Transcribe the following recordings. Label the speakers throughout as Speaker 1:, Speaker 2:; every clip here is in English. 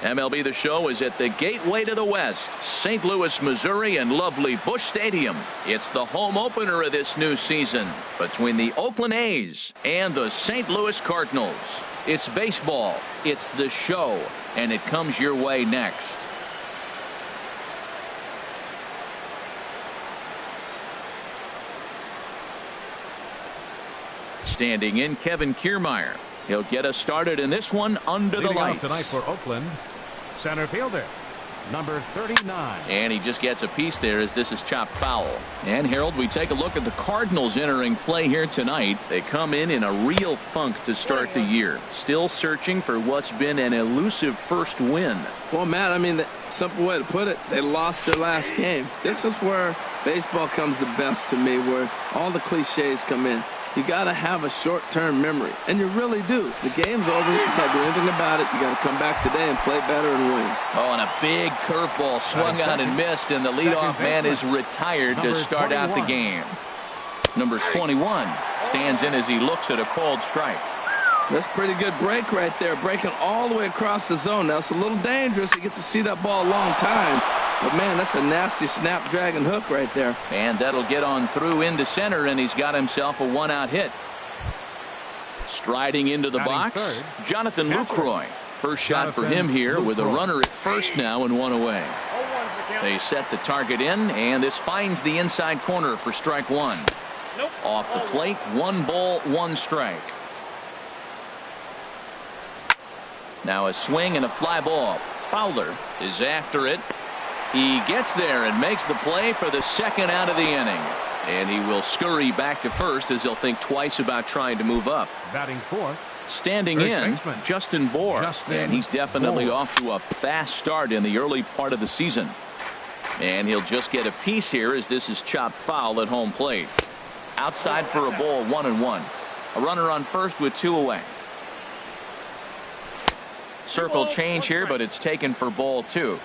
Speaker 1: MLB The Show is at the gateway to the West, St. Louis, Missouri, and lovely Busch Stadium. It's the home opener of this new season between the Oakland A's and the St. Louis Cardinals. It's baseball, it's the show, and it comes your way next. Standing in, Kevin Kiermaier. He'll get us started in this one under the lights.
Speaker 2: Tonight for Oakland, center fielder, number 39.
Speaker 1: And he just gets a piece there as this is chopped foul. And Harold, we take a look at the Cardinals entering play here tonight. They come in a real funk to start the year. Still searching for what's been an elusive first win.
Speaker 3: Well, Matt, I mean, the simple way to put it, they lost their last game. This is where baseball comes the best to me, where all the cliches come in. You got to have a short-term memory, and you really do. The game's over. You can't do anything about it. You got to come back today and play better and win.
Speaker 1: Oh, and a big curveball swung on and missed, and the leadoff man is retired to start out the game. Number 21 stands in as he looks at a called strike.
Speaker 3: That's a pretty good break right there, breaking all the way across the zone. Now, it's a little dangerous. He gets to see that ball a long time. But, man, that's a nasty snap-dragon hook right there.
Speaker 1: And that'll get on through into center, and he's got himself a one-out hit. Striding into the box, Jonathan Lucroy. First shot for him here with a runner at first now and one away. They set the target in, and this finds the inside corner for strike one. Off the plate, 1 ball, 1 strike. Now a swing and a fly ball. Fowler is after it. He gets there and makes the play for the second out of the inning. And he will scurry back to first as he'll think twice about trying to move up.
Speaker 2: Batting fourth.
Speaker 1: Standing in, Justin Bour. And he's definitely off to a fast start in the early part of the season. And he'll just get a piece here as this is chopped foul at home plate. Outside for a ball, 1-1. A runner on first with 2 away. Circle change here, but it's taken for ball 2.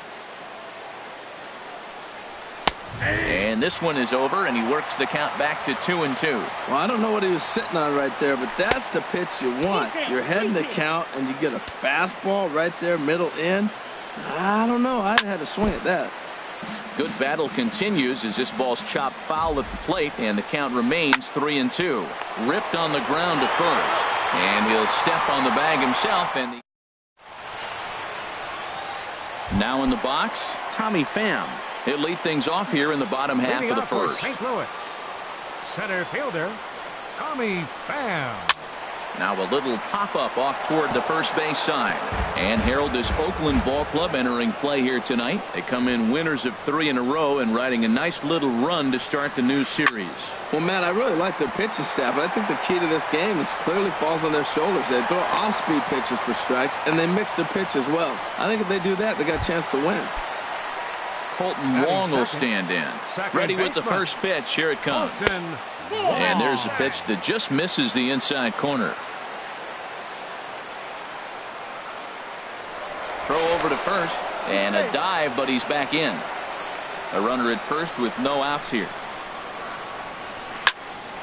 Speaker 1: And this one is over, and he works the count back to 2-2.
Speaker 3: Well, I don't know what he was sitting on right there, but that's the pitch you want. You're heading the count, and you get a fastball right there, middle in. I don't know. I'd had to swing at that.
Speaker 1: Good battle continues as this ball's chopped foul at the plate, and the count remains 3-2. Ripped on the ground to first, and he'll step on the bag himself. And now in the box, Tommy Pham. He'll lead things off here in the bottom half of the first.
Speaker 2: St. Louis, center fielder, Tommy Pham.
Speaker 1: Now a little pop-up off toward the first base side. And Harold, this Oakland ball club entering play here tonight. They come in winners of 3 in a row and riding a nice little run to start the new series.
Speaker 3: Well, Matt, I really like their pitching staff, but I think the key to this game is clearly falls on their shoulders. They throw off-speed pitches for strikes, and they mix their pitch as well. I think if they do that, they got a chance to win.
Speaker 1: Colton Wong will stand in. Ready with the first pitch. Here it comes. And there's a pitch that just misses the inside corner. Throw over to first. And a dive, but he's back in. A runner at first with no outs here.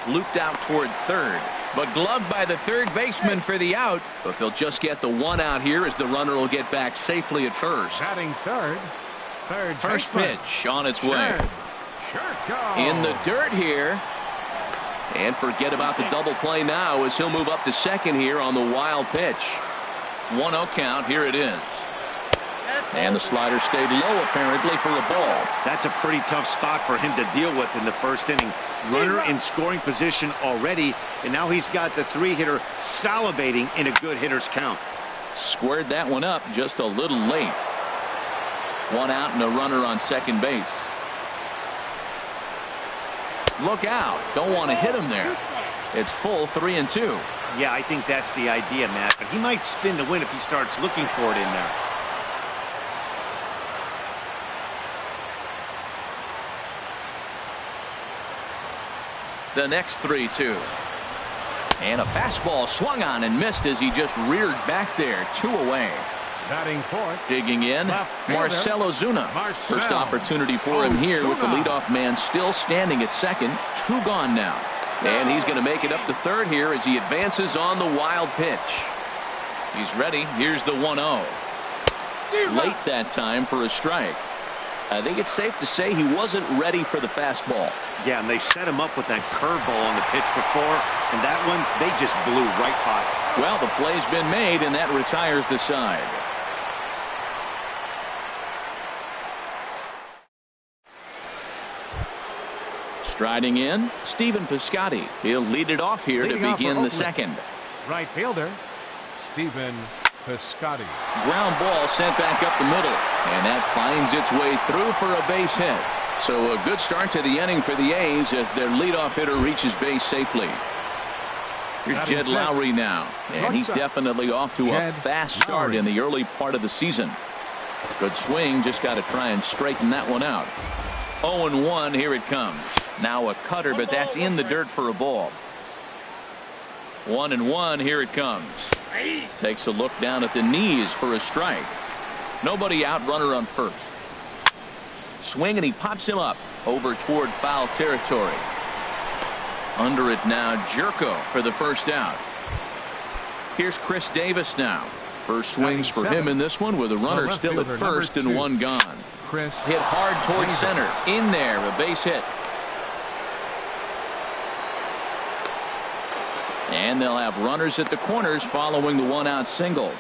Speaker 1: Looped out toward third. But gloved by the third baseman for the out. But they'll just get the 1 out here as the runner will get back safely at first.
Speaker 2: Batting third.
Speaker 1: First pitch on its way. In the dirt here. And forget about the double play now as he'll move up to second here on the wild pitch. 1-0 count. Here it is. And the slider stayed low apparently for a ball.
Speaker 4: That's a pretty tough spot for him to deal with in the first inning. Runner in scoring position already, and now he's got the 3-hitter salivating in a good hitter's count.
Speaker 1: Squared that one up just a little late. 1 out and a runner on second base. Look out. Don't want to hit him there. It's full 3-2.
Speaker 4: Yeah, I think that's the idea, Matt. But he might spin to win if he starts looking for it in there.
Speaker 1: The next 3-2. And a fastball swung on and missed as he just reared back there. 2 away.
Speaker 2: Batting fourth.
Speaker 1: Digging in, Marcell Ozuna. First opportunity for him here with the leadoff man still standing at second. 2 gone now. And he's going to make it up to third here as he advances on the wild pitch. He's ready. Here's the 1-0. Late that time for a strike. I think it's safe to say he wasn't ready for the fastball.
Speaker 4: Yeah, and they set him up with that curveball on the pitch before, and that one, they just blew right by.
Speaker 1: Well, the play's been made, and that retires the side. Striding in, Stephen Piscotty. He'll lead it off here to begin the second.
Speaker 2: Right fielder, Stephen Piscotty.
Speaker 1: Ground ball sent back up the middle, and that finds its way through for a base hit. So a good start to the inning for the A's as their leadoff hitter reaches base safely. Here's Jed Lowry now, and he's definitely off to a fast start in the early part of the season. Good swing, just got to try and straighten that one out. 0-1, here it comes. Now a cutter, but that's in the dirt for a ball. 1-1, here it comes. Takes a look down at the knees for a strike. Nobody out, runner on first. Swing, and he pops him up over toward foul territory. Under it now, Jerko for the first out. Here's Chris Davis now. First swings for him in this one with a runner still at first and one gone. Hit hard towards center. In there, a base hit. And they'll have runners at the corners following the one-out single.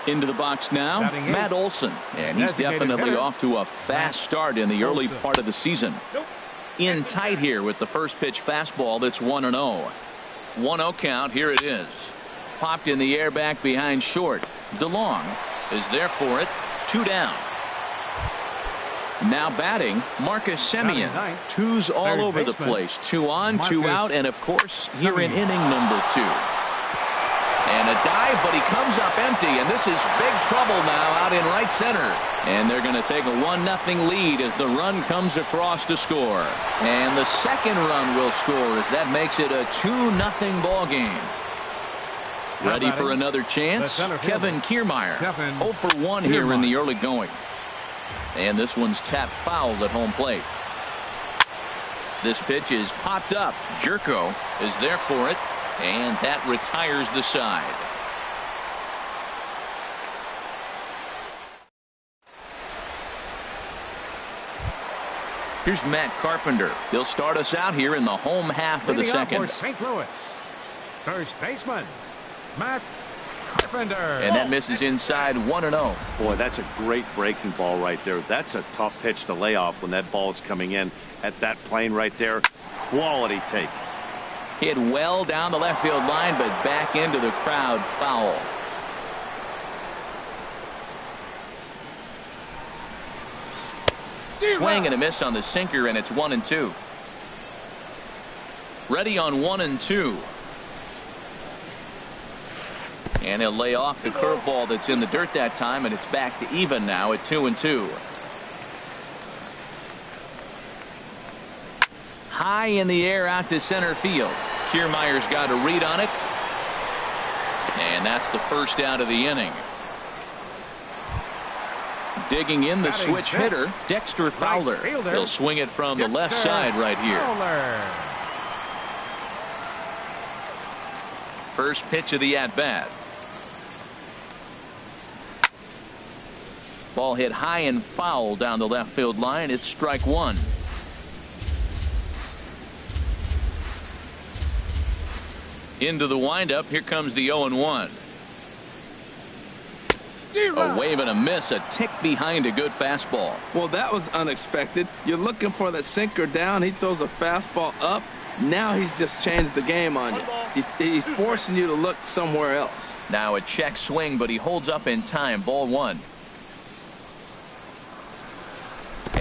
Speaker 1: Into the box now, Matt Olson. And he's definitely off to a fast start in the early part of the season. In tight here with the first pitch fastball that's 1-0. 1-0 count, here it is. Popped in the air back behind short. DeLong is there for it. 2 down. Now batting, Marcus Semien. Twos all over the place. 2 on, 2 out, and of course, here in inning number 2. And a dive, but he comes up empty, and this is big trouble now out in right center. And they're going to take a 1-0 lead as the run comes across to score. And the second run will score as that makes it a 2-0 ball game. Ready for another chance? Kevin Kiermaier. 0 for 1 here in the early going. And this one's tapped foul at home plate. This pitch is popped up. Jerko is there for it, and that retires the side. Here's Matt Carpenter. He'll start us out here in the home half of the second.
Speaker 2: St. Louis, first baseman, Matt Carpenter.
Speaker 1: And that misses inside 1-0.
Speaker 4: Boy, that's a great breaking ball right there. That's a tough pitch to lay off when that ball is coming in at that plane right there. Quality take.
Speaker 1: Hit well down the left field line, but back into the crowd. Foul. Swing and a miss on the sinker, and it's 1-2. Ready on 1-2. And he'll lay off the curveball that's in the dirt that time, and it's back to even now at 2-2. High in the air out to center field. Kiermaier's got a read on it. And that's the first out of the inning. Digging in the switch hitter, Dexter Fowler. He'll swing it from the left side right here. First pitch of the at-bat. Ball hit high and foul down the left field line. It's strike 1. Into the windup. Here comes the 0-1. A wave and a miss, a tick behind a good fastball.
Speaker 3: Well, that was unexpected. You're looking for that sinker down. He throws a fastball up. Now he's just changed the game on you. He's forcing you to look somewhere else.
Speaker 1: Now a check swing, but he holds up in time. Ball 1.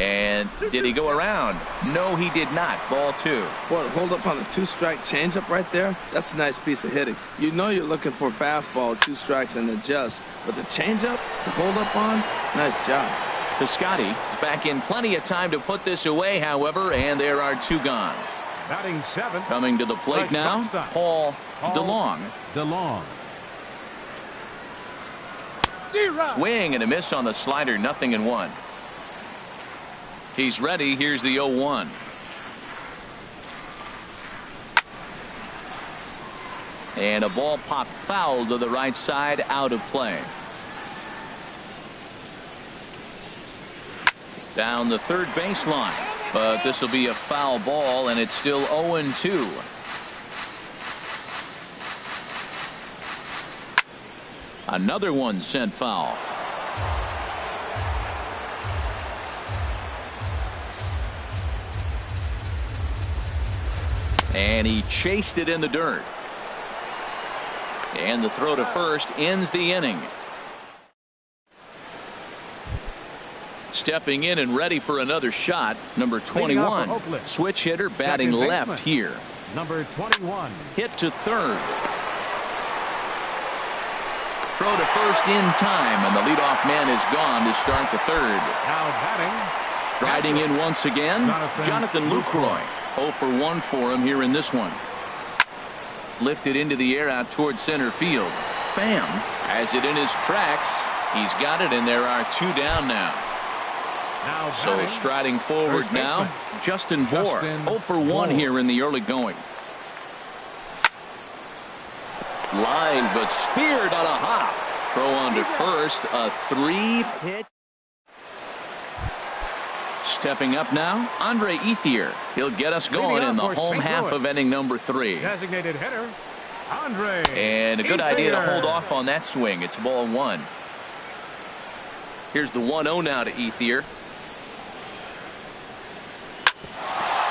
Speaker 1: And did he go around? No, he did not. Ball 2.
Speaker 3: Boy, to hold up on the 2-strike changeup right there, that's a nice piece of hitting. You know you're looking for a fastball, 2 strikes and adjust. But the changeup to hold up on, nice job.
Speaker 1: Piscotty is back in plenty of time to put this away, however, and there are 2 gone.
Speaker 2: Batting 7.
Speaker 1: Coming to the plate now, Paul DeLong. Swing and a miss on the slider, 0-1. He's ready. Here's the 0-1. And a ball popped foul to the right side, out of play. Down the third baseline, but this will be a foul ball, and it's still 0-2. Another one sent foul. And he chased it in the dirt. And the throw to first ends the inning. Stepping in and ready for another shot, number 21. Switch hitter batting left here.
Speaker 2: Number 21.
Speaker 1: Hit to third. Throw to first in time, and the leadoff man is gone to start the third.
Speaker 2: Now batting.
Speaker 1: Striding in once again, Jonathan Lucroy. 0 for 1 for him here in this one. Lifted into the air out towards center field. Pham has it in his tracks. He's got it, and there are 2 down now. So striding forward now, Justin Bour. 0 for 1 here in the early going. Line, but speared on a hop. Throw on to first, a 3-pitch. Stepping up now, Andre Ethier. He'll get us going in the home half of inning number 3.
Speaker 2: Designated hitter, Andre.
Speaker 1: And a good idea to hold off on that swing. It's ball 1. Here's the 1-0 now to Ethier.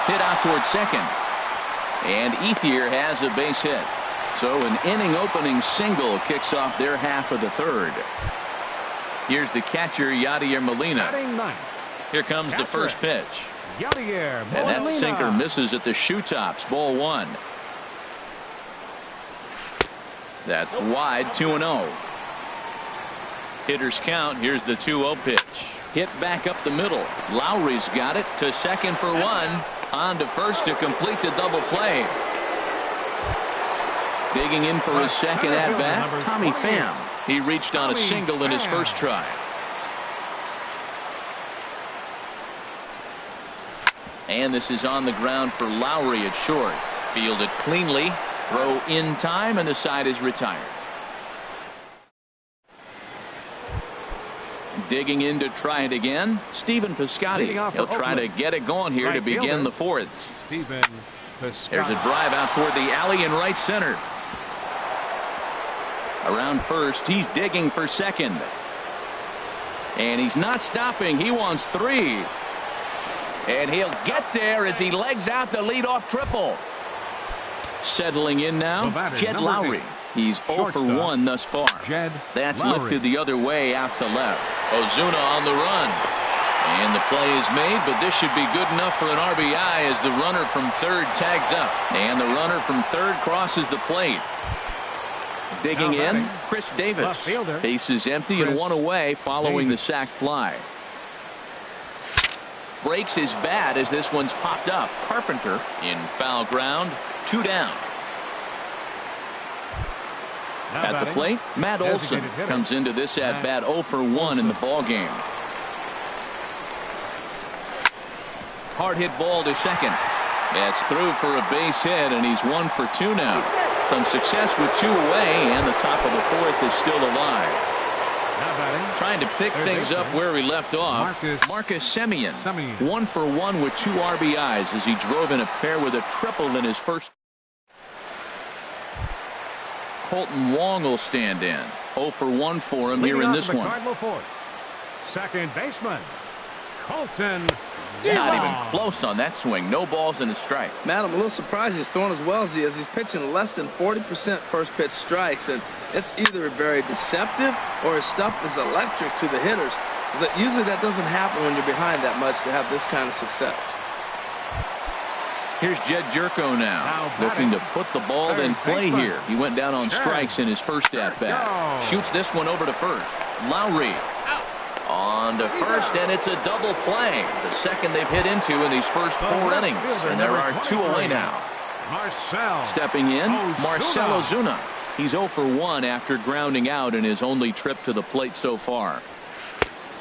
Speaker 1: Hit out towards second. And Ethier has a base hit. So an inning opening single kicks off their half of the third. Here's the catcher, Yadier Molina. Here comes the first pitch. And that sinker misses at the shoe tops. Ball 1. That's wide. 2-0. Hitters count. Here's the 2-0 pitch. Hit back up the middle. Lowry's got it to second for 1. On to first to complete the double play. Digging in for his second at bat, Tommy Pham. He reached on a single in his first try. And this is on the ground for Lowry at short. Fielded cleanly. Throw in time, and the side is retired. Digging in to try it again, Stephen Piscotty. He'll try to get it going here to begin the 4th. There's a drive out toward the alley in right center. Around first, he's digging for second. And he's not stopping. He wants 3. And he'll get there as he legs out the leadoff triple. Settling in now, Jed Lowry. He's 0 for 1 thus far. That's lifted the other way out to left. Ozuna on the run. And the play is made, but this should be good enough for an RBI as the runner from third tags up. And the runner from third crosses the plate. Digging in, Chris Davis. Base is empty and 1 away following the sac fly. Breaks his bat as this one's popped up. Carpenter in foul ground. 2 down. At the plate, Matt Olson comes into this at bat 0 for 1 in the ball game. Hard hit ball to second. It's through for a base hit, and he's 1 for 2 now. Some success with 2 away, and the top of the 4th is still alive. Trying to pick things up where he left off. Marcus Semien. 1 for 1 with 2 RBIs as he drove in a pair with a triple in his first. Colton Wong will stand in. 0 for 1 for him here in this one.
Speaker 2: Second baseman, Colton.
Speaker 1: Not even close on that swing. No balls and a strike.
Speaker 3: Matt, I'm a little surprised he's throwing as well as he is. He's pitching less than 40% first pitch strikes, and it's either very deceptive or his stuff is electric to the hitters. Usually that doesn't happen when you're behind that much to have this kind of success.
Speaker 1: Here's Jed Jerko now, looking to put the ball in play here. He went down on strikes in his first at-bat. Shoots this one over to first. Lowry on to first, and it's a double play. The second they've hit into in these first 4 innings. And there are 2 away now. Stepping in, Marcell Ozuna. He's 0 for 1 after grounding out in his only trip to the plate so far.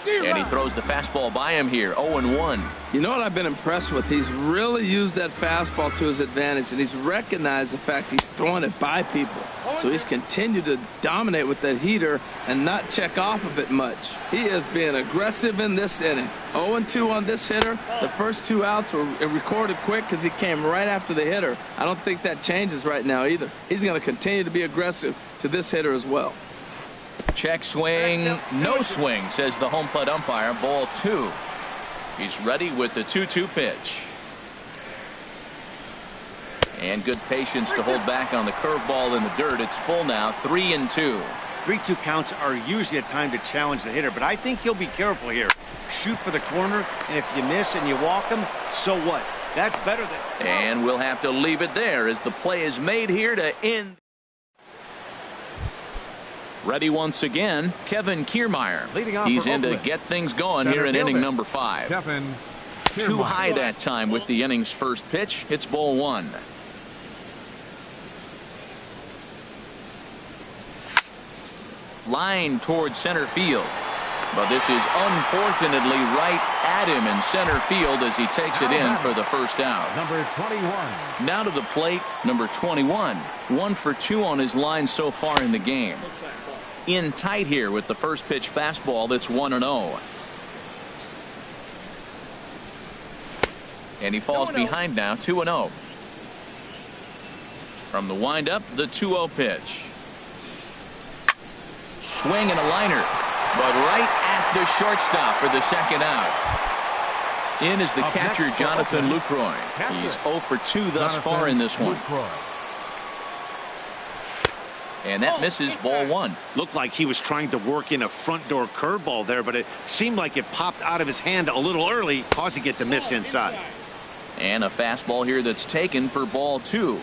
Speaker 1: And he throws the fastball by him here, 0-1.
Speaker 3: You know what I've been impressed with? He's really used that fastball to his advantage, and he's recognized the fact he's throwing it by people. So he's continued to dominate with that heater and not check off of it much. He is being aggressive in this inning. 0-2 on this hitter. The first 2 outs were recorded quick because he came right after the hitter. I don't think that changes right now either. He's going to continue to be aggressive to this hitter as well.
Speaker 1: Check swing, no swing, says the home plate umpire. Ball 2. He's ready with the 2-2 pitch. And good patience to hold back on the curveball in the dirt. It's full now, 3-2.
Speaker 4: 3-2 counts are usually a time to challenge the hitter, but I think he'll be careful here. Shoot for the corner, and if you miss and you walk him, so what? That's better than...
Speaker 1: And we'll have to leave it there as the play is made here to end. Ready once again, Kevin Kiermaier. He's in to get things going here in inning number 5. Too high that time with the inning's first pitch. It's ball 1. Line towards center field. But this is unfortunately right at him in center field as he takes it in for the first out.
Speaker 2: Number 21.
Speaker 1: Now to the plate, number 21. 1 for 2 on his line so far in the game. In tight here with the first pitch fastball that's 1-0. And he falls behind now, 2-0. From the windup, the 2-0 pitch. Swing and a liner, but right at the shortstop for the second out. In is the catcher, Jonathan Lucroy. He's 0 for 2 thus far in this one. And that misses, ball 1.
Speaker 4: Looked like he was trying to work in a front door curveball there, but it seemed like it popped out of his hand a little early, causing it to miss inside.
Speaker 1: And a fastball here that's taken for ball 2.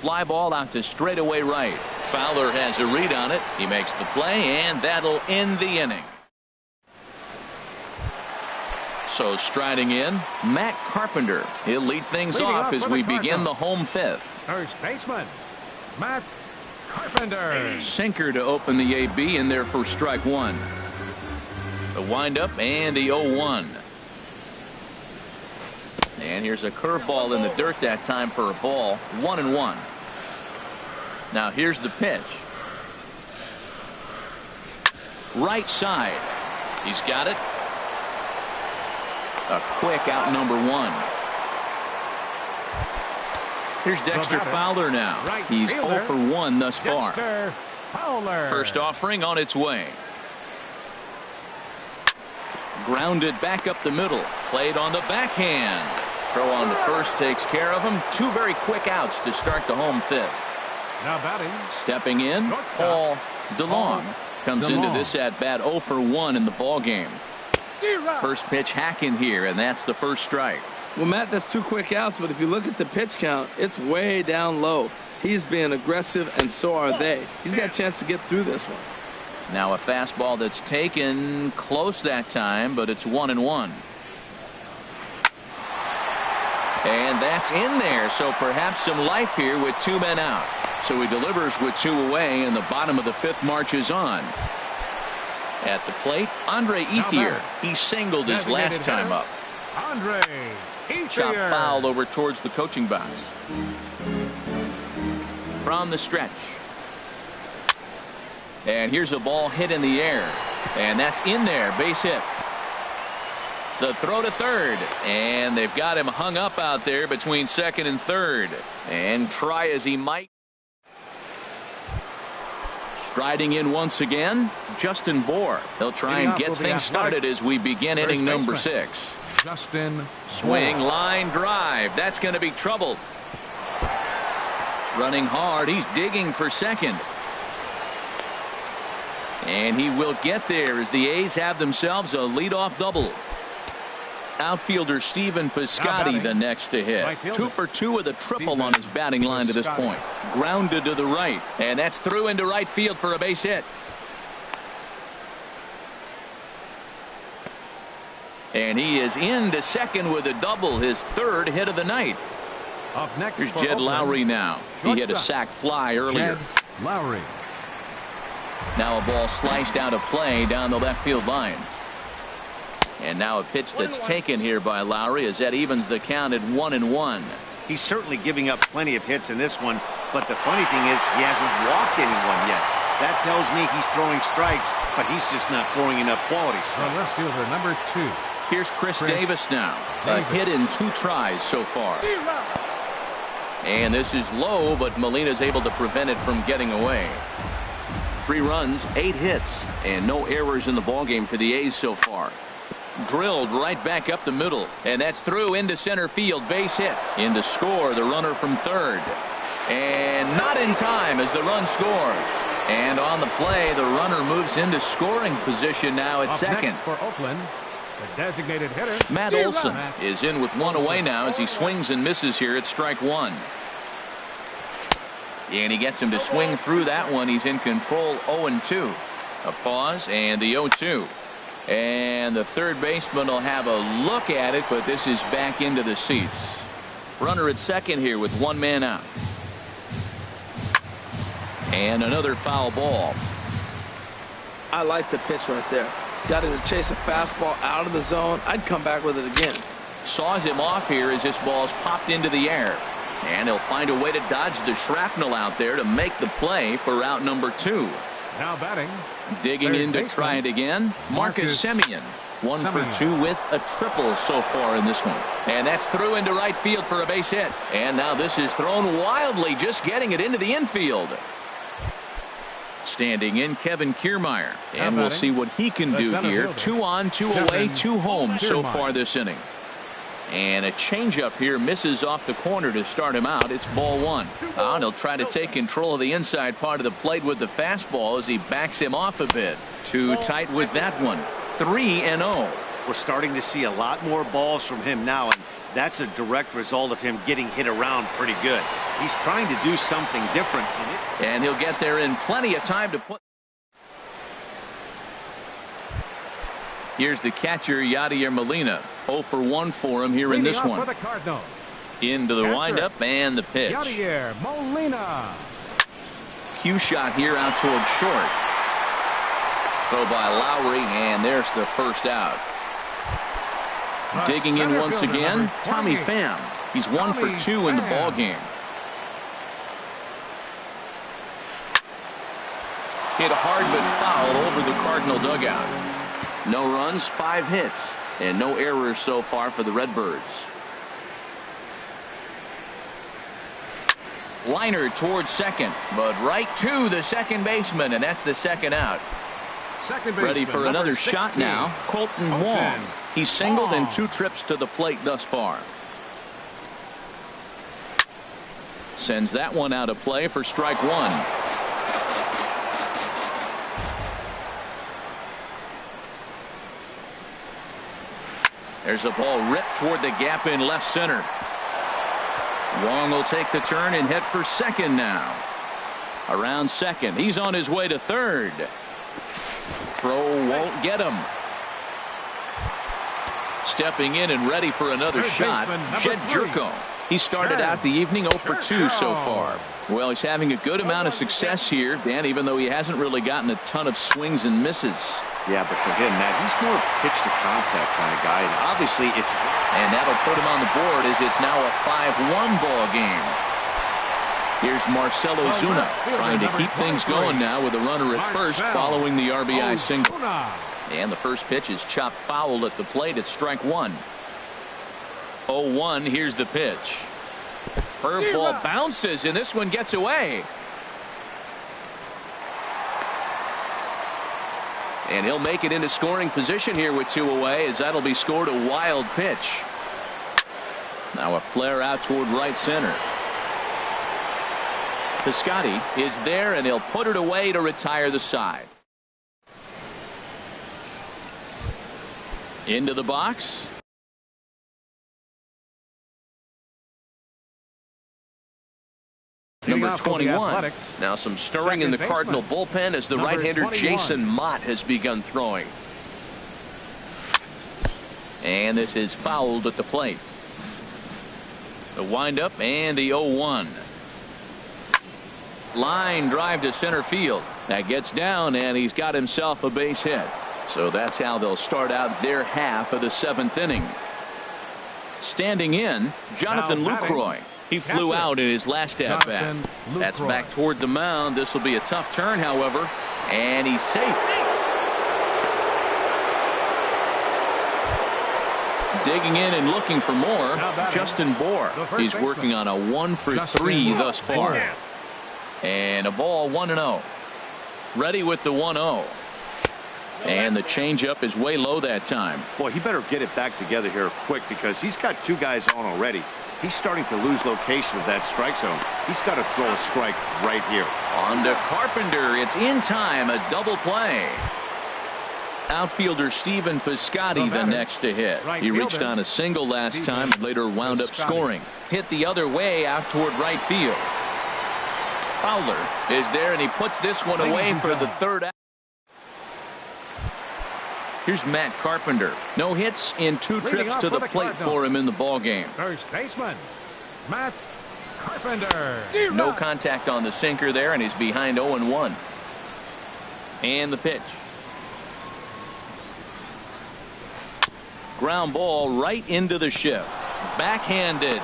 Speaker 1: Fly ball out to straightaway right. Fowler has a read on it. He makes the play, and that'll end the inning. So striding in, Matt Carpenter. He'll lead things off as we begin the home 5th.
Speaker 2: First baseman, Matt Carpenter.
Speaker 1: Sinker to open the AB in there for strike 1. The windup and the 0-1. And here's a curveball in the dirt that time for a ball, 1-1. Now here's the pitch. Right side. He's got it. A quick out, number 1. Here's Dexter Fowler now. He's 0 for 1 thus far. First offering on its way. Grounded back up the middle. Played on the backhand. Throw on to first takes care of him. 2 very quick outs to start the home 5th.
Speaker 2: Now batting.
Speaker 1: Stepping in, Paul DeLong comes into this at bat 0 for 1 in the ball game. First pitch hacking here, and that's the first strike.
Speaker 3: Well, Matt, that's 2 quick outs, but if you look at the pitch count, it's way down low. He's being aggressive, and so are they. He's got a chance to get through this one.
Speaker 1: Now a fastball that's taken close that time, but it's 1-1. And that's in there, so perhaps some life here with 2 men out. So he delivers with 2 away, and the bottom of the 5th marches on. At the plate, Andre Ethier. He singled his last time up.
Speaker 2: Andre Ethier.
Speaker 1: Chop foul over towards the coaching box. From the stretch. And here's a ball hit in the air. And that's in there, base hit. The throw to third. And they've got him hung up out there between second and third. And try as he might. Striding in once again, Justin Bohr. He'll try and get things started as we begin inning number 6.
Speaker 2: Justin
Speaker 1: Swing, line drive. That's going to be trouble. Running hard. He's digging for second. And he will get there as the A's have themselves a leadoff double. Outfielder Stephen Piscotty the next to hit. 2 for 2 with a triple on his batting line to this point. Grounded to the right. And that's through into right field for a base hit. And he is into second with a double, his 3rd hit of the night.
Speaker 2: Up next,
Speaker 1: here's Jed Lowry now. He hit a sac fly earlier.
Speaker 2: Jed Lowry.
Speaker 1: Now a ball sliced out of play down the left field line. And now a pitch that's taken here by Lowry as that evens the count at 1-1.
Speaker 4: He's certainly giving up plenty of hits in this one, but the funny thing is he hasn't walked anyone yet. That tells me he's throwing strikes, but he's just not throwing enough quality strikes.
Speaker 2: The left fielder, number 2.
Speaker 1: Here's Chris Davis now. A hit in 2 tries so far. And this is low, but Molina's able to prevent it from getting away. 3 runs, 8 hits, and no errors in the ballgame for the A's so far. Drilled right back up the middle, and that's through into center field. Base hit. In to score, the runner from third. And not in time as the run scores. And on the play, the runner moves into scoring position now at second.
Speaker 2: Next for Oakland, the designated hitter,
Speaker 1: Matt Olson is in with 1 away now as he swings and misses here at strike 1. And he gets him to swing through that one. He's in control 0-2. A pause and the 0-2. And the third baseman will have a look at it, but this is back into the seats. Runner at second here with 1 man out. And another foul ball.
Speaker 3: I like the pitch right there. Got him to chase a fastball out of the zone. I'd come back with it again.
Speaker 1: Saws him off here as this ball's popped into the air. And he'll find a way to dodge the shrapnel out there to make the play for out number 2.
Speaker 2: now batting.
Speaker 1: Digging in to try it again, Marcus Semien. 1 for 2 with a triple so far in this one. And that's through into right field for a base hit. And now this is thrown wildly, just getting it into the infield. Standing in, Kevin Kiermaier. And we'll see what he can do here. 2 on, 2 away, 2 home so far this inning. And a changeup here misses off the corner to start him out. It's ball 1. And he'll try to take control of the inside part of the plate with the fastball as he backs him off a bit. Too tight with that one. 3-0.
Speaker 4: We're starting to see a lot more balls from him now, and that's a direct result of him getting hit around pretty good. He's trying to do something different.
Speaker 1: And he'll get there in plenty of time to put. Here's the catcher, Yadier Molina. 0 for 1 for him here in this one. Into the windup and the pitch.
Speaker 2: Yadier Molina.
Speaker 1: Cue shot here out towards short. Throw by Lowry, and there's the first out. Digging in once again, Tommy Pham. He's 1 for 2 in the ball game. Hit hard but foul over the Cardinal dugout. No runs, 5 hits, and no errors so far for the Redbirds. Liner towards second, but right to the second baseman, and that's the second out. Ready for another shot now, Colton Wong. He's singled in 2 trips to the plate thus far. Sends that one out of play for strike 1. There's a ball ripped toward the gap in left center. Wong will take the turn and head for second now. Around second. He's on his way to third. Throw won't get him. Stepping in and ready for another shot, Jed Jerko. He started out the evening 0 for 2 so far. Well, he's having a good amount of success here, Dan, even though he hasn't really gotten a ton of swings and misses.
Speaker 4: Yeah, but for him, Matt, he's more pitch to contact kind of guy. And obviously, it's.
Speaker 1: And that'll put him on the board as it's now a 5-1 ball game. Here's Marcell Ozuna trying to keep things going now with a runner at first following the RBI single. And the first pitch is chopped foul at the plate at strike 1. 0-1. Here's the pitch. Curveball bounces, and this one gets away. And he'll make it into scoring position here with 2 away, as that'll be scored a wild pitch. Now a flare out toward right center. Piscotty is there, and he'll put it away to retire the side. Into the box. Number 21. Now some stirring in the Cardinal bullpen as the right-hander Jason Mott has begun throwing. And this is fouled at the plate. The windup and the 0-1. Line drive to center field. That gets down, and he's got himself a base hit. So that's how they'll start out their half of the 7th inning. Standing in, Jonathan Lucroy. He flew out in his last at-bat. That's back toward the mound. This will be a tough turn, however, and he's safe. Digging in and looking for more, Justin Bohr. He's working on a 1-for-3 thus far. And a ball 1-0. Ready with the 1-0. And the changeup is way low that time.
Speaker 4: Boy, he better get it back together here quick because he's got 2 guys on already. He's starting to lose location of that strike zone. He's got to throw a strike right here.
Speaker 1: On to Carpenter. It's in time. A double play. Outfielder Stephen Piscotty the next to hit. He reached on a single last time and later wound up scoring. Hit the other way out toward right field. Fowler is there, and he puts this one away for the 3rd out. Here's Matt Carpenter. No hits in 2 trips to the plate for him in the ballgame.
Speaker 2: First baseman, Matt Carpenter.
Speaker 1: No contact on the sinker there, and he's behind 0-1. And the pitch. Ground ball right into the shift. Backhanded.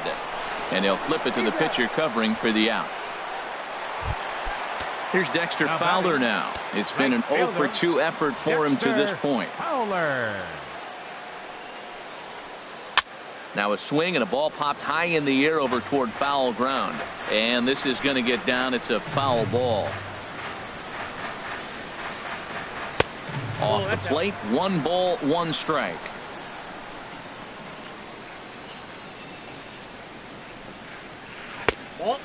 Speaker 1: And he'll flip it to the pitcher covering for the out. Here's Dexter Fowler now. It's been an 0-for-2 effort for him to this point.
Speaker 2: Fowler.
Speaker 1: Now a swing and a ball popped high in the air over toward foul ground. And this is going to get down. It's a foul ball. Off the plate, 1 ball, 1 strike.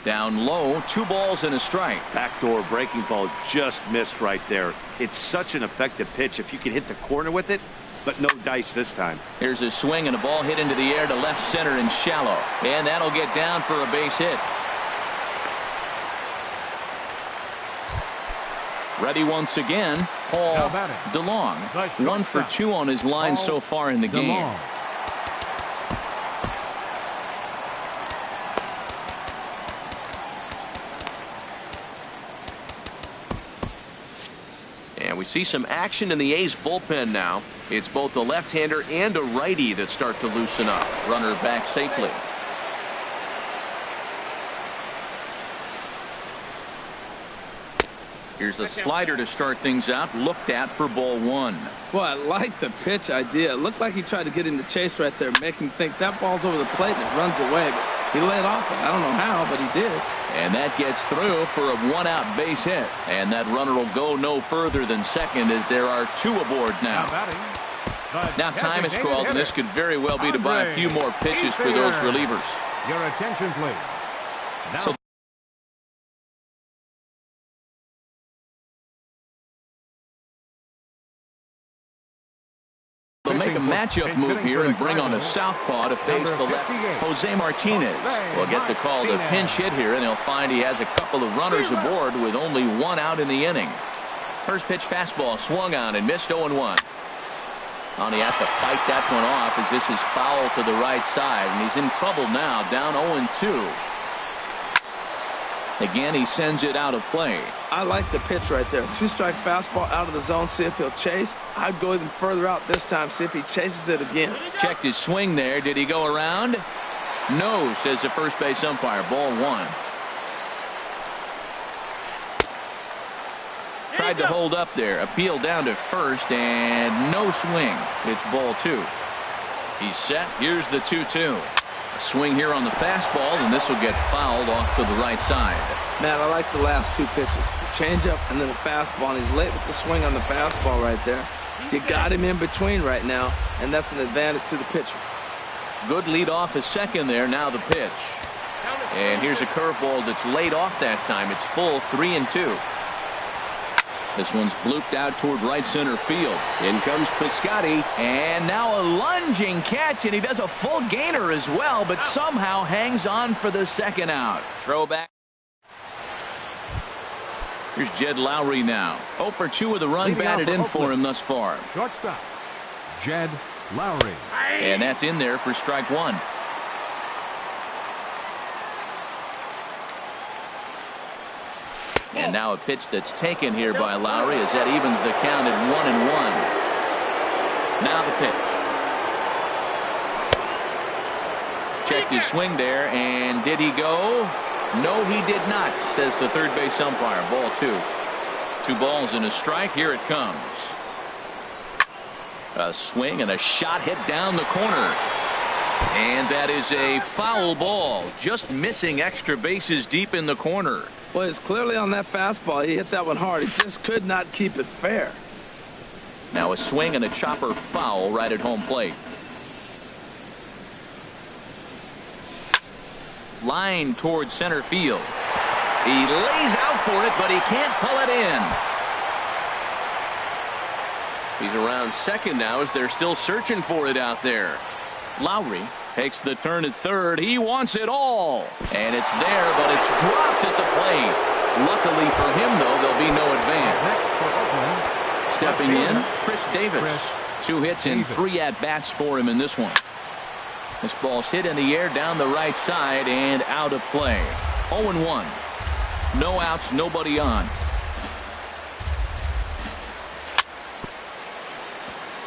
Speaker 1: Down low, 2 balls and a strike.
Speaker 4: Backdoor breaking ball just missed right there. It's such an effective pitch if you can hit the corner with it, but no dice this time.
Speaker 1: Here's a swing and a ball hit into the air to left center and shallow. And that'll get down for a base hit. Ready once again, Paul DeLong. 1-for-2 on his line so far in the game. And we see some action in the A's bullpen now. It's both a left-hander and a righty that start to loosen up. Runner back safely. Here's a slider to start things out. Looked at for ball 1.
Speaker 3: Well, I like the pitch idea. It looked like he tried to get him to chase right there, make him think that ball's over the plate and it runs away. But he laid off it. I don't know how, but he did.
Speaker 1: And that gets through for a 1-out base hit. And that runner will go no further than second as there are 2 aboard now. Now time is called, and this could very well be to buy a few more pitches for those relievers.
Speaker 2: Your attention, please.
Speaker 1: So they'll make a matchup move here and bring on a southpaw to face the left. Jose Martinez will get the call to pinch hit here, and he'll find he has a couple of runners aboard with only 1 out in the inning. First pitch fastball swung on and missed 0-1. And he has to fight that one off as this is foul to the right side, and he's in trouble now, down 0-2. Again, he sends it out of play.
Speaker 3: I like the pitch right there. 2-strike fastball out of the zone, see if he'll chase. I'd go even further out this time, see if he chases it again.
Speaker 1: Checked his swing there. Did he go around? No, says the first base umpire. Ball 1. Tried to hold up there. Appeal down to first, and no swing. It's ball 2. He's set. Here's the 2-2. A swing here on the fastball, and this will get fouled off to the right side.
Speaker 3: Man, I like the last 2 pitches. The changeup and then the fastball, and he's late with the swing on the fastball right there. You got him in between right now, and that's an advantage to the pitcher.
Speaker 1: Good lead off his second there. Now the pitch. And here's a curveball that's laid off that time. It's full, 3-2. This one's blooped out toward right center field. In comes Piscotty, and now a lunging catch, and he does a full gainer as well, but somehow hangs on for the second out. Throwback. Here's Jed Lowry now. 0-for-2 with a run batted in for him thus far.
Speaker 2: Shortstop, Jed Lowry.
Speaker 1: And that's in there for strike 1. And now a pitch that's taken here by Lowry as that evens the count at 1-1. Now the pitch. Checked his swing there, and did he go? No, he did not, says the third base umpire. Ball 2. 2 balls and a strike. Here it comes. A swing and a shot hit down the corner. And that is a foul ball. Just missing extra bases deep in the corner.
Speaker 3: Well, it's clearly on that fastball. He hit that one hard. He just could not keep it fair.
Speaker 1: Now a swing and a chopper foul right at home plate. Line towards center field. He lays out for it, but he can't pull it in. He's around second now as they're still searching for it out there. Lowry takes the turn at third. He wants it all. And it's there, but it's dropped at the plate. Luckily for him, though, there'll be no advance. Stepping in, Chris Davis. 2 hits and 3 at-bats for him in this one. This ball's hit in the air down the right side and out of play. 0-1. No outs, nobody on.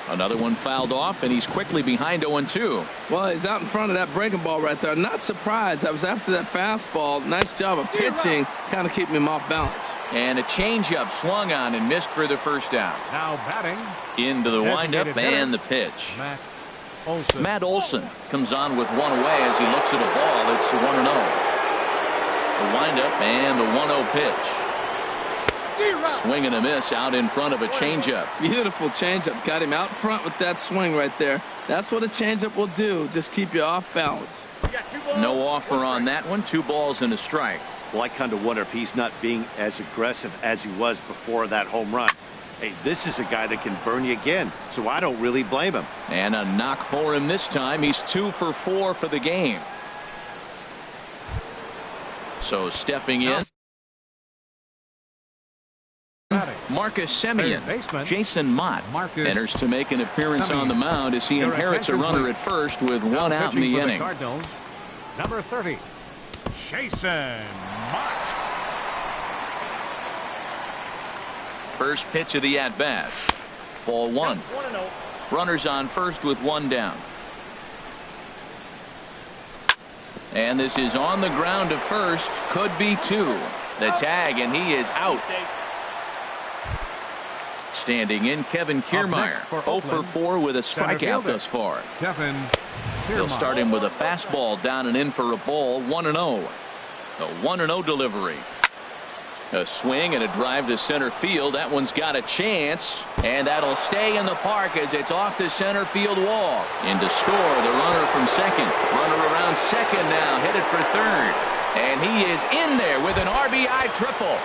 Speaker 1: Another one fouled off, and he's quickly behind 0-2.
Speaker 3: Well, he's out in front of that breaking ball right there. Not surprised. I was after that fastball. Nice job of pitching, kind of keeping him off balance.
Speaker 1: And a changeup swung on and missed for the first out.
Speaker 2: Now batting.
Speaker 1: Into the windup and the pitch. Matt Olson comes on with one away as he looks at a ball. It's 1-0. The windup and the 1-0 pitch. Swing and a miss out in front of a changeup.
Speaker 3: Beautiful changeup. Got him out front with that swing right there. That's what a changeup will do. Just keep you off balance.
Speaker 1: No offer on that one. 2 balls and a strike.
Speaker 4: Well, I kind of wonder if he's not being as aggressive as he was before that home run. Hey, this is a guy that can burn you again, so I don't really blame him.
Speaker 1: And a knock for him this time. He's 2 for 4 for the game. So stepping in, Marcus Semien. Jason Mott enters to make an appearance on the mound as he inherits a runner at first with 1 out in the inning.
Speaker 2: Number 30, Jason Mott.
Speaker 1: First pitch of the at-bat. Ball 1. Runners on first with 1 down. And this is on the ground to first. Could be 2. The tag, and he is out. Standing in, Kevin Kiermaier. 0 for 4 with a strikeout thus far. They'll start him with a fastball down and in for a ball. 1-0. A 1-0 delivery. A swing and a drive to center field. That one's got a chance, and that'll stay in the park as it's off the center field wall. In to score, the runner from second. Runner around second now, headed for third. And he is in there with an RBI triple.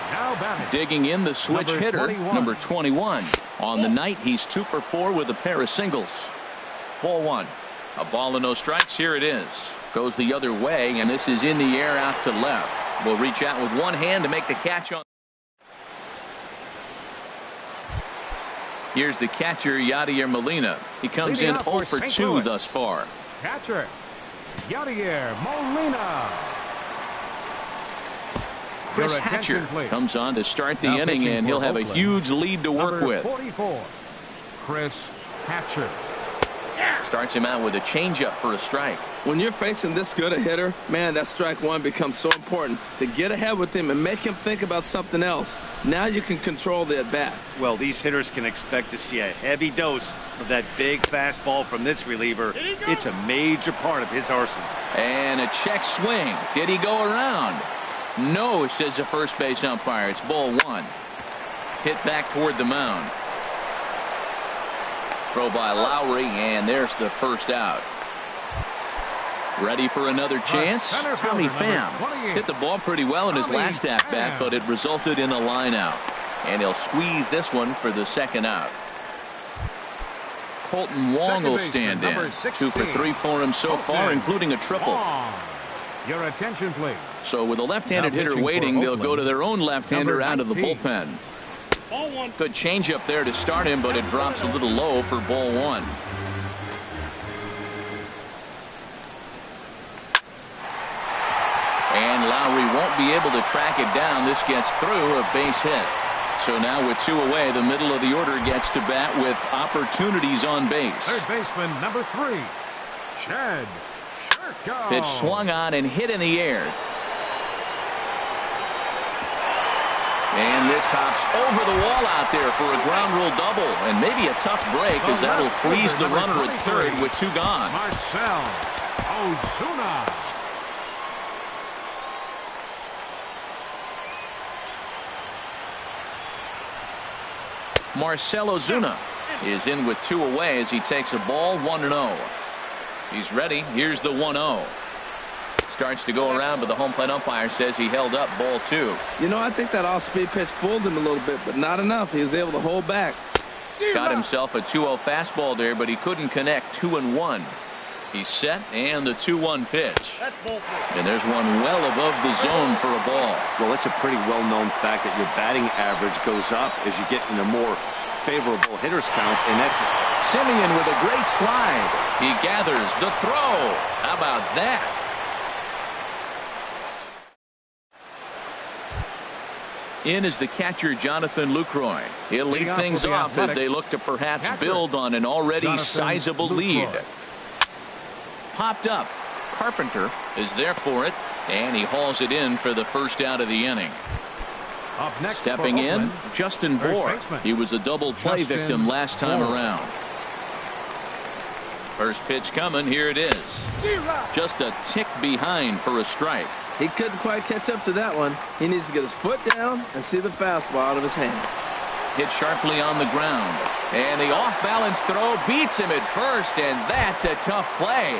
Speaker 2: Now batting.
Speaker 1: Digging in, the switch
Speaker 2: Number
Speaker 1: hitter,
Speaker 2: 21.
Speaker 1: number 21. On the night, he's 2 for 4 with a pair of singles. Ball 1. A ball and no strikes. Here it is. Goes the other way, and this is in the air out to left. Will reach out with one hand to make the catch on. Here's the catcher, Yadier Molina. He comes in 0 for 2 thus far.
Speaker 2: Catcher, Yadier Molina.
Speaker 1: Chris Hatcher comes on to start the inning, and he'll have a huge lead to work with.
Speaker 2: 44, Chris Hatcher.
Speaker 1: Starts him out with a changeup for a strike.
Speaker 3: When you're facing this good a hitter, man, that strike one becomes so important to get ahead with him and make him think about something else. Now you can control the at bat.
Speaker 4: Well, these hitters can expect to see a heavy dose of that big fastball from this reliever. It's a major part of his arsenal.
Speaker 1: And a check swing. Did he go around? No, says the first base umpire. It's ball 1. Hit back toward the mound. Throw by Lowry, and there's the first out. Ready for another chance? Tommy Pham hit the ball pretty well in his last at-bat, but it resulted in a line out. And he'll squeeze this one for the second out. Colton Wong will stand in. 2 for 3 for him so far, including a triple.
Speaker 2: Your attention, please.
Speaker 1: So with a left-handed hitter waiting, they'll go to their own left-hander out of the bullpen. Good changeup there to start him, but it drops a little low for ball 1. And Lowry won't be able to track it down. This gets through, a base hit. So now with 2 away, the middle of the order gets to bat with opportunities on base.
Speaker 2: Third baseman, number 3, Shed.
Speaker 1: Pitch swung on and hit in the air. And this hops over the wall out there for a ground rule double. And maybe a tough break, as that'll freeze the runner at third with 2 gone.
Speaker 2: Marcell Ozuna.
Speaker 1: Marcell Ozuna is in with 2 away as he takes a ball, 1-0. He's ready. Here's the 1-0. Starts to go around, but the home plate umpire says he held up, ball 2.
Speaker 3: You know, I think that off-speed pitch fooled him a little bit, but not enough. He was able to hold back.
Speaker 1: Got himself a 2-0 fastball there, but he couldn't connect. 2-1. He's set, and the 2-1 pitch. And there's one well above the zone for a ball.
Speaker 4: Well, it's a pretty well-known fact that your batting average goes up as you get into more favorable hitters counts, and that's
Speaker 1: Simeon with a great slide. He gathers the throw. How about that? In is the catcher, Jonathan Lucroy. He'll lead things off as they look to perhaps build on an already sizable lead. Popped up. Carpenter is there for it, and he hauls it in for the first out of the inning. Stepping in, Justin Bour. He was a double play victim last time around. First pitch coming. Here it is. Just a tick behind for a strike.
Speaker 3: He couldn't quite catch up to that one. He needs to get his foot down and see the fastball out of his hand.
Speaker 1: Hit sharply on the ground. And the off-balance throw beats him at first, and that's a tough play.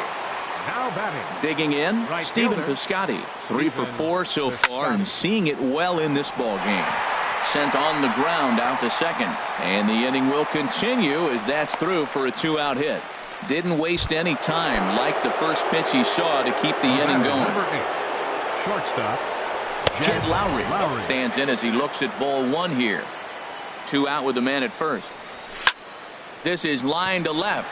Speaker 2: Now batting.
Speaker 1: Digging in, Stephen Piscotty. 3 for 4 so far, and seeing it well in this ball game. Sent on the ground out to second. And the inning will continue as that's through for a 2-out hit. Didn't waste any time like the first pitch he saw to keep the inning going.
Speaker 2: Number 8, shortstop,
Speaker 1: Jed Lowry stands in as he looks at ball 1 here. 2 out with the man at first. This is line to left.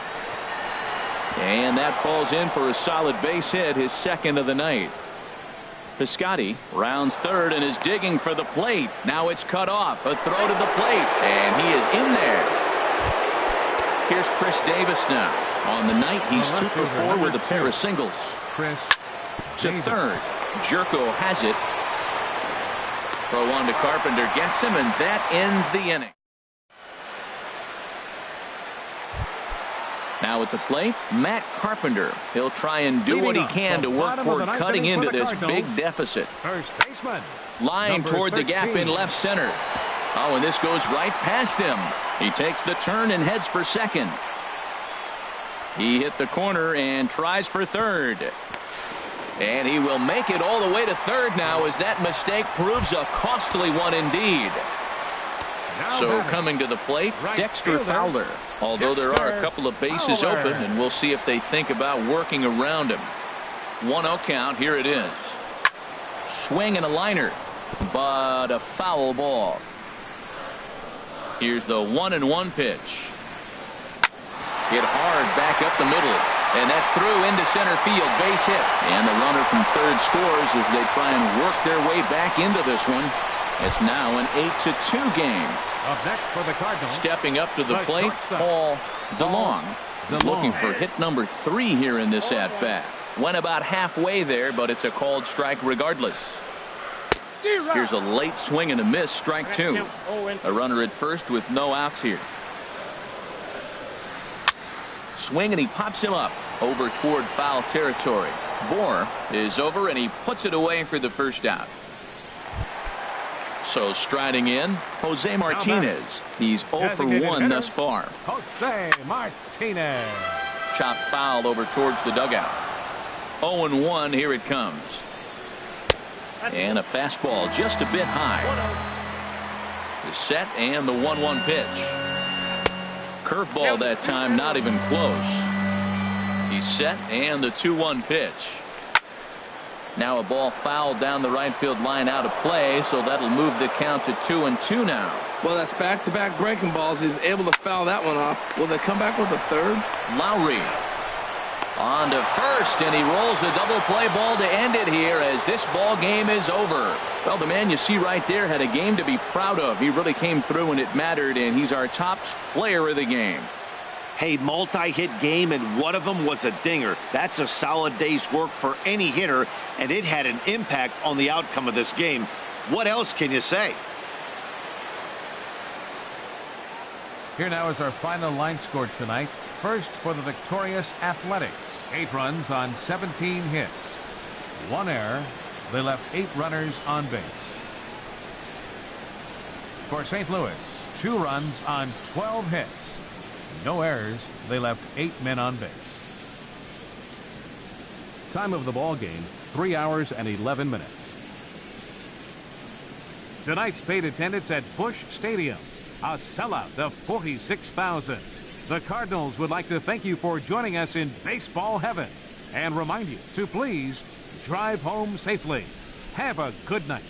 Speaker 1: And that falls in for a solid base hit, his second of the night. Piscotty rounds third and is digging for the plate. Now it's cut off. A throw to the plate, and he is in there. Here's Chris Davis now. On the night, he's 2 for 4 with a pair of singles. To third. Jerko has it. Throw on to Carpenter, gets him, and that ends the inning. Now at the plate, Matt Carpenter. He'll try and do what he can to work toward cutting into this big deficit.
Speaker 2: First baseman.
Speaker 1: Line toward the gap in left center. Oh, and this goes right past him. He takes the turn and heads for second. He hit the corner and tries for third. And he will make it all the way to third now, as that mistake proves a costly one indeed. So coming to the plate, Dexter Fowler. Although there are a couple of bases open, and we'll see if they think about working around him. 1-0 count. Here it is. Swing and a liner, but a foul ball. Here's the 1-1 pitch. Hit hard back up the middle, and that's through into center field. Base hit, and the runner from third scores as they try and work their way back into this one. It's now an 8-2 game.
Speaker 2: Up next for the Cardinals.
Speaker 1: Stepping up to the plate, Paul DeLong. He's looking for hit number 3 here in this at-bat. Went about halfway there, but it's a called strike regardless. Here's a late swing and a miss, strike 2. A runner at first with no outs here. Swing, and he pops him up over toward foul territory. Bour is over, and he puts it away for the first out. So striding in, Jose Martinez. He's 0 for 1 thus far.
Speaker 2: Jose Martinez.
Speaker 1: Chopped foul over towards the dugout. 0-1, here it comes. And a fastball just a bit high. The set and the 1-1 pitch. Curveball that time, not even close. He's set, and the 2-1 pitch. Now a ball fouled down the right field line, out of play, so that'll move the count to 2-2 now.
Speaker 3: Well, that's back-to-back breaking balls. He was able to foul that one off. Will they come back with a third?
Speaker 1: Lowry. On to first, and he rolls a double play ball to end it here as this ball game is over. Well, the man you see right there had a game to be proud of. He really came through and it mattered, and he's our top player of the game.
Speaker 4: Hey, multi-hit game, and one of them was a dinger. That's a solid day's work for any hitter, and it had an impact on the outcome of this game. What else can you say?
Speaker 2: Here now is our final line score tonight. First for the victorious Athletics. 8 runs on 17 hits. 1 error. They left 8 runners on base. For St. Louis, 2 runs on 12 hits. No errors. They left 8 men on base. Time of the ball game, 3 hours and 11 minutes. Tonight's paid attendance at Busch Stadium. A sellout of 46,000. The Cardinals would like to thank you for joining us in baseball heaven and remind you to please drive home safely. Have a good night.